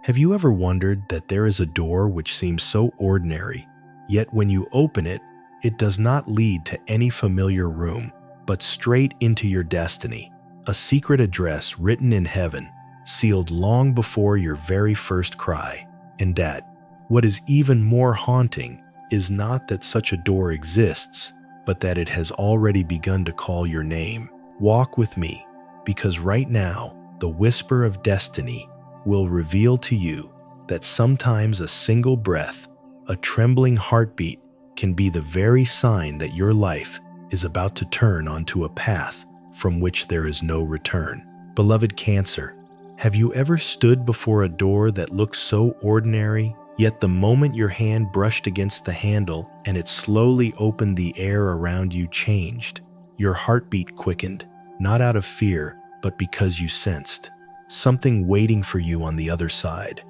Have you ever wondered that there is a door which seems so ordinary, yet when you open it, it does not lead to any familiar room, but straight into your destiny, a secret address written in heaven, sealed long before your very first cry? And that, what is even more haunting, is not that such a door exists, but that it has already begun to call your name. Walk with me, because right now, the whisper of destiny will reveal to you that sometimes a single breath, a trembling heartbeat, can be the very sign that your life is about to turn onto a path from which there is no return. Beloved Cancer, have you ever stood before a door that looked so ordinary, yet the moment your hand brushed against the handle and it slowly opened, the air around you changed? Your heartbeat quickened, not out of fear, but because you sensed something waiting for you on the other side.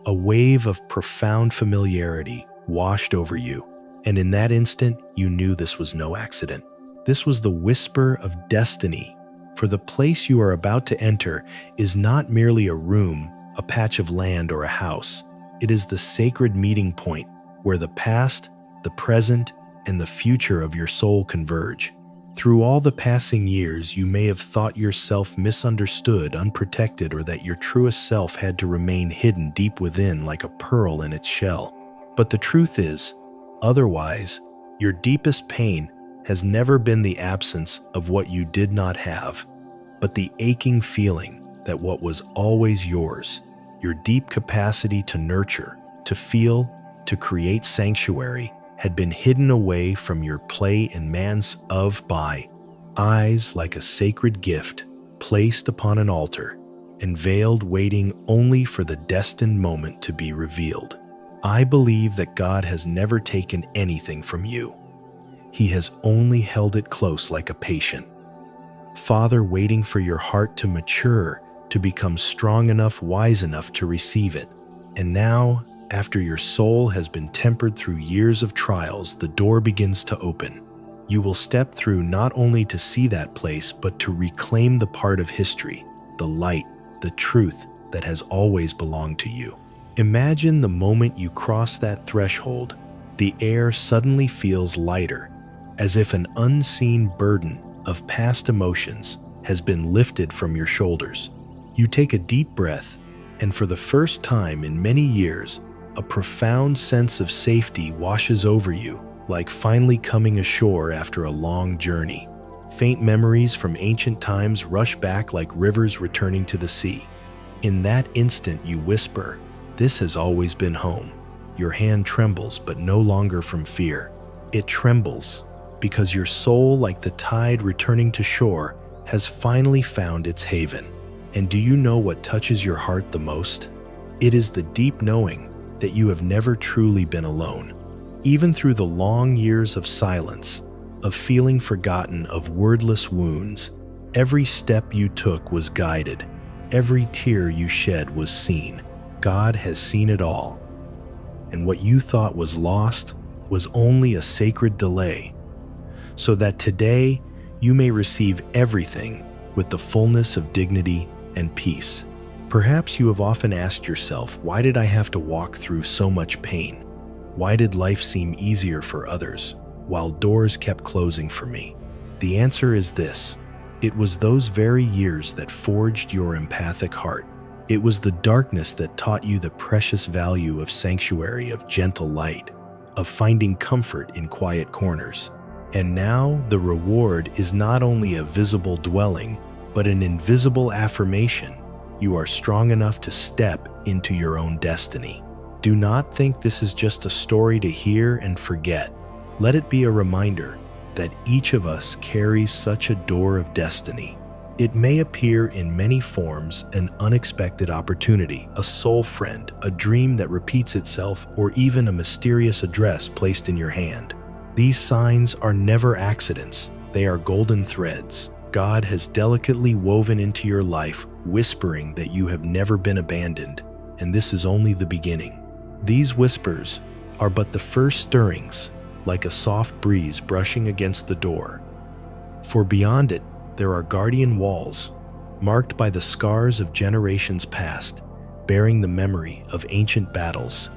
A wave of profound familiarity washed over you, and in that instant, you knew this was no accident. This was the whisper of destiny, for the place you are about to enter is not merely a room, a patch of land, or a house. It is the sacred meeting point where the past, the present, and the future of your soul converge. Through all the passing years, you may have thought yourself misunderstood, unprotected, or that your truest self had to remain hidden deep within like a pearl in its shell. But the truth is, otherwise, your deepest pain has never been the absence of what you did not have, but the aching feeling that what was always yours, your deep capacity to nurture, to feel, to create sanctuary, had been hidden away from your play and man's of by eyes like a sacred gift placed upon an altar and veiled, waiting only for the destined moment to be revealed. I believe that God has never taken anything from you. He has only held it close like a patient Father, waiting for your heart to mature, to become strong enough, wise enough to receive it. And now, after your soul has been tempered through years of trials, the door begins to open. You will step through not only to see that place, but to reclaim the part of history, the light, the truth that has always belonged to you. Imagine the moment you cross that threshold, the air suddenly feels lighter, as if an unseen burden of past emotions has been lifted from your shoulders. You take a deep breath, and for the first time in many years, a profound sense of safety washes over you, like finally coming ashore after a long journey. Faint memories from ancient times rush back like rivers returning to the sea. In that instant, you whisper, "This has always been home." Your hand trembles, but no longer from fear. It trembles because your soul, like the tide returning to shore, has finally found its haven. And do you know what touches your heart the most? It is the deep knowing that you have never truly been alone. Even through the long years of silence, of feeling forgotten, of wordless wounds, every step you took was guided. Every tear you shed was seen. God has seen it all. And what you thought was lost was only a sacred delay, so that today you may receive everything with the fullness of dignity and peace. Perhaps you have often asked yourself, why did I have to walk through so much pain? Why did life seem easier for others, while doors kept closing for me? The answer is this: it was those very years that forged your empathic heart. It was the darkness that taught you the precious value of sanctuary, of gentle light, of finding comfort in quiet corners. And now the reward is not only a visible dwelling, but an invisible affirmation. You are strong enough to step into your own destiny. Do not think this is just a story to hear and forget. Let it be a reminder that each of us carries such a door of destiny. It may appear in many forms: an unexpected opportunity, a soul friend, a dream that repeats itself, or even a mysterious address placed in your hand. These signs are never accidents. They are golden threads God has delicately woven into your life, whispering that you have never been abandoned, and this is only the beginning. These whispers are but the first stirrings, like a soft breeze brushing against the door. For beyond it, there are guardian walls, marked by the scars of generations past, bearing the memory of ancient battles,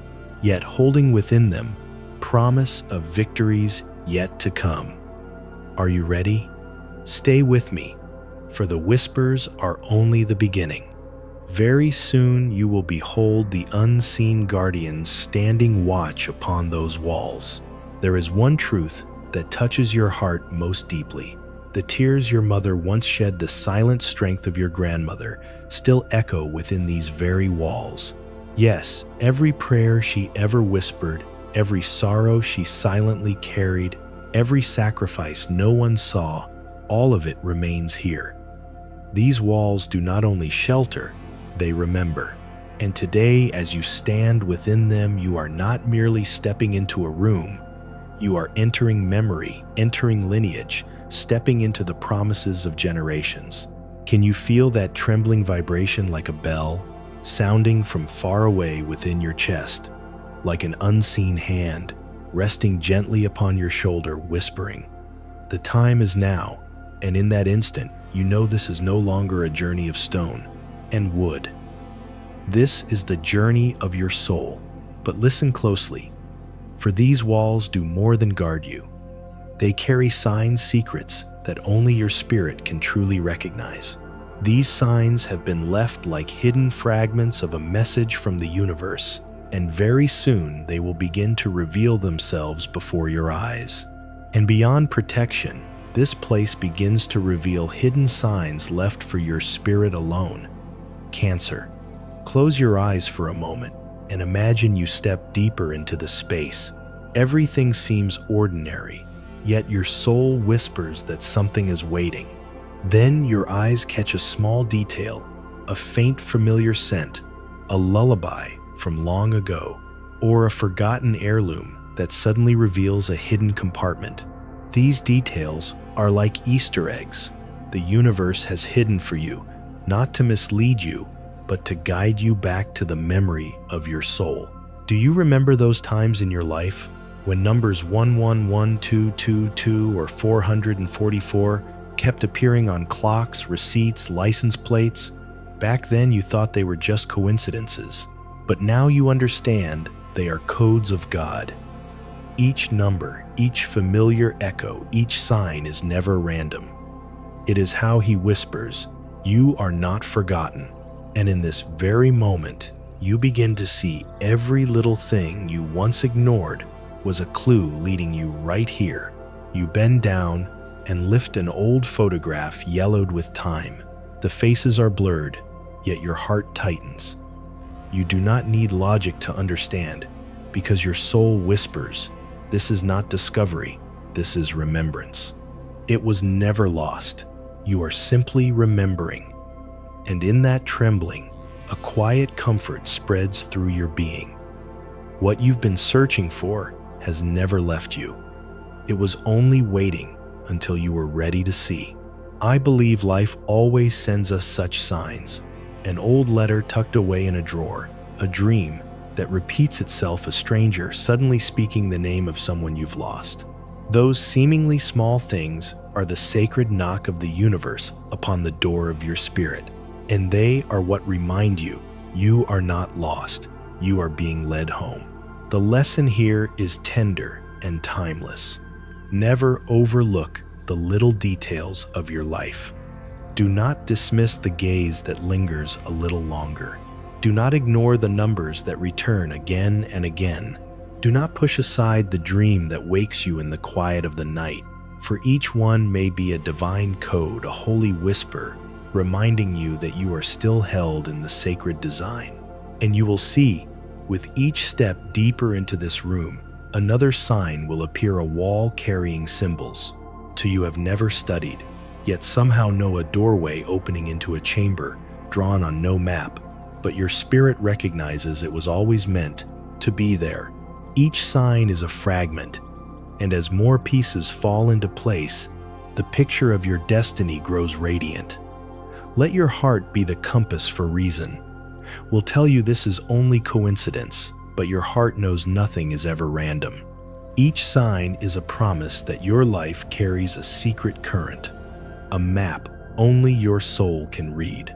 yet holding within them promise of victories yet to come. Are you ready? Stay with me, for the whispers are only the beginning. Very soon you will behold the unseen guardians standing watch upon those walls. There is one truth that touches your heart most deeply. The tears your mother once shed, the silent strength of your grandmother, still echo within these very walls. Yes, every prayer she ever whispered, every sorrow she silently carried, every sacrifice no one saw, all of it remains here. These walls do not only shelter, they remember. And today, as you stand within them, you are not merely stepping into a room. You are entering memory, entering lineage, stepping into the promises of generations. Can you feel that trembling vibration like a bell, sounding from far away within your chest, like an unseen hand, resting gently upon your shoulder, whispering, "The time is now," and in that instant, you know this is no longer a journey of stone and wood. This is the journey of your soul. But listen closely, for these walls do more than guard you. They carry signs, secrets that only your spirit can truly recognize. These signs have been left like hidden fragments of a message from the universe, and very soon they will begin to reveal themselves before your eyes. And beyond protection, this place begins to reveal hidden signs left for your spirit alone. Cancer. Close your eyes for a moment and imagine you step deeper into the space. Everything seems ordinary, yet your soul whispers that something is waiting. Then your eyes catch a small detail, a faint familiar scent, a lullaby from long ago, or a forgotten heirloom that suddenly reveals a hidden compartment. These details are like Easter eggs the universe has hidden for you, not to mislead you, but to guide you back to the memory of your soul. Do you remember those times in your life when numbers 111222 or 444 kept appearing on clocks, receipts, license plates? Back then you thought they were just coincidences, but now you understand they are codes of God. Each number, each familiar echo, each sign is never random. It is how He whispers, "You are not forgotten." And in this very moment, you begin to see every little thing you once ignored was a clue leading you right here. You bend down and lift an old photograph yellowed with time. The faces are blurred, yet your heart tightens. You do not need logic to understand, because your soul whispers, "This is not discovery, this is remembrance." It was never lost. You are simply remembering. And in that trembling, a quiet comfort spreads through your being. What you've been searching for has never left you. It was only waiting until you were ready to see. I believe life always sends us such signs. An old letter tucked away in a drawer, a dream that repeats itself, a stranger suddenly speaking the name of someone you've lost. Those seemingly small things are the sacred knock of the universe upon the door of your spirit. And they are what remind you, you are not lost, you are being led home. The lesson here is tender and timeless. Never overlook the little details of your life. Do not dismiss the gaze that lingers a little longer. Do not ignore the numbers that return again and again. Do not push aside the dream that wakes you in the quiet of the night, for each one may be a divine code, a holy whisper, reminding you that you are still held in the sacred design. And you will see, with each step deeper into this room, another sign will appear, a wall carrying symbols to you have never studied, yet somehow know, a doorway opening into a chamber drawn on no map, but your spirit recognizes it was always meant to be there. Each sign is a fragment, and as more pieces fall into place, the picture of your destiny grows radiant. Let your heart be the compass for reason. We'll tell you this is only coincidence, but your heart knows nothing is ever random. Each sign is a promise that your life carries a secret current, a map only your soul can read.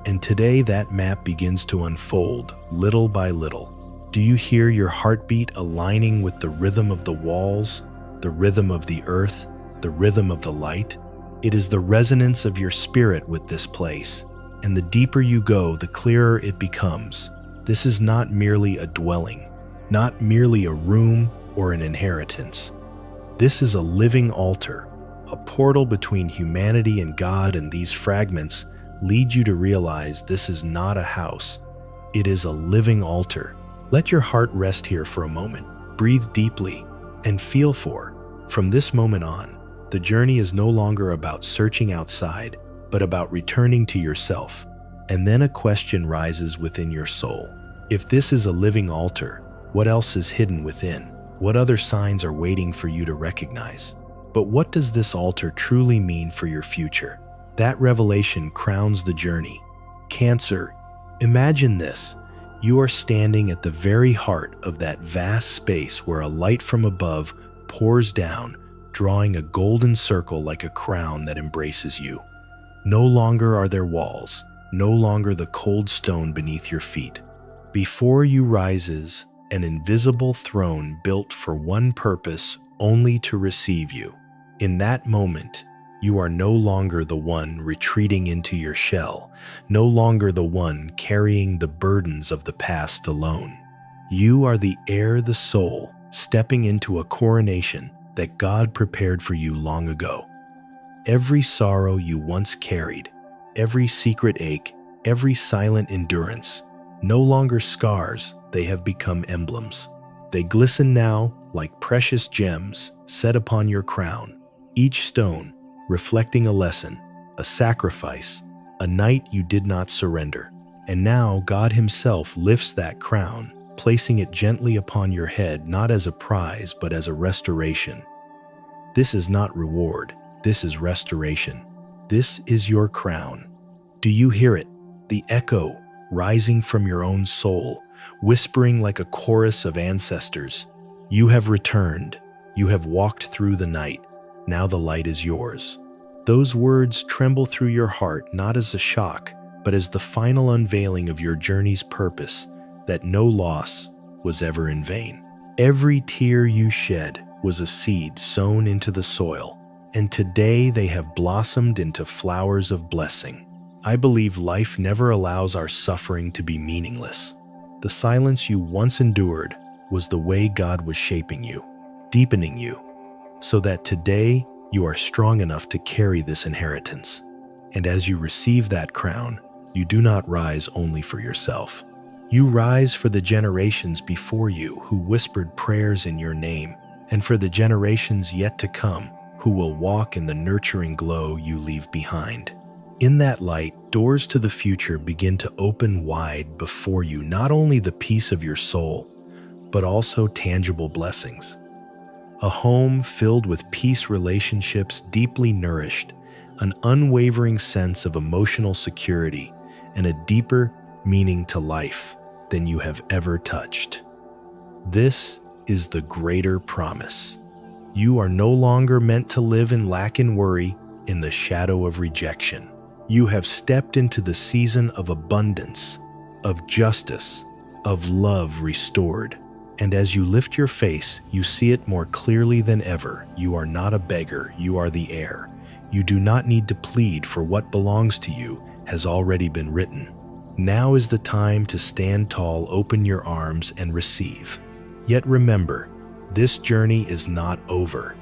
And today that map begins to unfold, little by little. Do you hear your heartbeat aligning with the rhythm of the walls, the rhythm of the earth, the rhythm of the light? It is the resonance of your spirit with this place. And the deeper you go, the clearer it becomes. This is not merely a dwelling, not merely a room or an inheritance. This is a living altar, a portal between humanity and God, and these fragments lead you to realize this is not a house. It is a living altar. Let your heart rest here for a moment. Breathe deeply and feel from this moment on, the journey is no longer about searching outside, but about returning to yourself. And then a question rises within your soul. If this is a living altar, what else is hidden within? What other signs are waiting for you to recognize? But what does this altar truly mean for your future? That revelation crowns the journey. Cancer, imagine this. You are standing at the very heart of that vast space where a light from above pours down, drawing a golden circle like a crown that embraces you. No longer are there walls, no longer the cold stone beneath your feet. Before you rises an invisible throne built for one purpose, only to receive you. In that moment, you are no longer the one retreating into your shell, no longer the one carrying the burdens of the past alone. You are the heir, the soul, stepping into a coronation that God prepared for you long ago. Every sorrow you once carried, every secret ache, every silent endurance, no longer scars, they have become emblems. They glisten now like precious gems set upon your crown, each stone reflecting a lesson, a sacrifice, a night you did not surrender. And now God Himself lifts that crown, placing it gently upon your head, not as a prize, but as a restoration. This is not reward, this is restoration. This is your crown. Do you hear it? The echo rising from your own soul, whispering like a chorus of ancestors. You have returned. You have walked through the night. Now the light is yours. Those words tremble through your heart, not as a shock, but as the final unveiling of your journey's purpose, that no loss was ever in vain. Every tear you shed was a seed sown into the soil, and today they have blossomed into flowers of blessing. I believe life never allows our suffering to be meaningless. The silence you once endured was the way God was shaping you, deepening you, so that today you are strong enough to carry this inheritance. And as you receive that crown, you do not rise only for yourself. You rise for the generations before you who whispered prayers in your name, and for the generations yet to come who will walk in the nurturing glow you leave behind. In that light, doors to the future begin to open wide before you, not only the peace of your soul, but also tangible blessings. A home filled with peace, relationships deeply nourished, an unwavering sense of emotional security, and a deeper meaning to life than you have ever touched. This is the greater promise. You are no longer meant to live in lack and worry, in the shadow of rejection. You have stepped into the season of abundance, of justice, of love restored. And as you lift your face, you see it more clearly than ever. You are not a beggar, you are the heir. You do not need to plead, for what belongs to you has already been written. Now is the time to stand tall, open your arms, and receive. Yet remember, this journey is not over.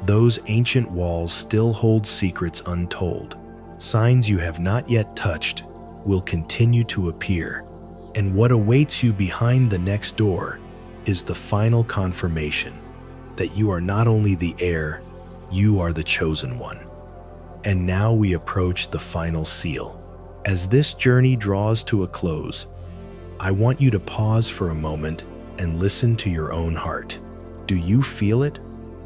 Those ancient walls still hold secrets untold. Signs you have not yet touched will continue to appear. And what awaits you behind the next door is the final confirmation that you are not only the heir, you are the chosen one. And now we approach the final seal. As this journey draws to a close, I want you to pause for a moment and listen to your own heart. Do you feel it?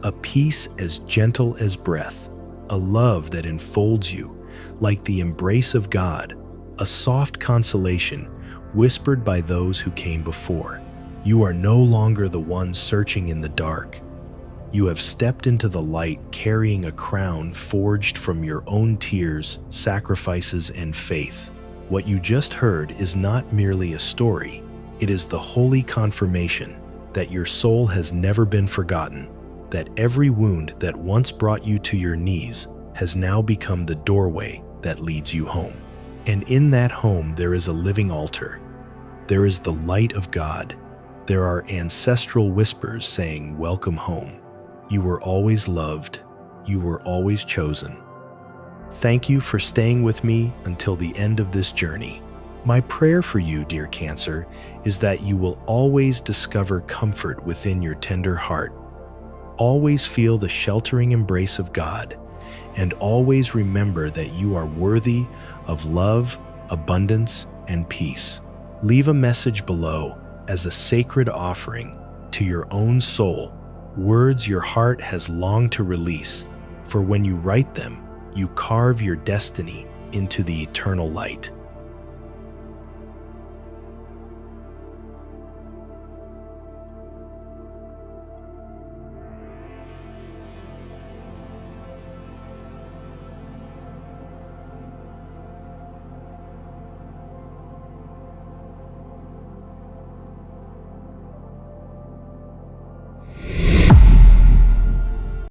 A peace as gentle as breath, a love that enfolds you like the embrace of God, a soft consolation whispered by those who came before. You are no longer the one searching in the dark. You have stepped into the light carrying a crown forged from your own tears, sacrifices, and faith. What you just heard is not merely a story, it is the holy confirmation that your soul has never been forgotten, that every wound that once brought you to your knees has now become the doorway that leads you home. And in that home there is a living altar. There is the light of God. There are ancestral whispers saying, "Welcome home. You were always loved. You were always chosen." Thank you for staying with me until the end of this journey. My prayer for you, dear Cancer, is that you will always discover comfort within your tender heart. Always feel the sheltering embrace of God, and always remember that you are worthy of love, abundance, and peace. Leave a message below as a sacred offering to your own soul, words your heart has longed to release, for when you write them, you carve your destiny into the eternal light.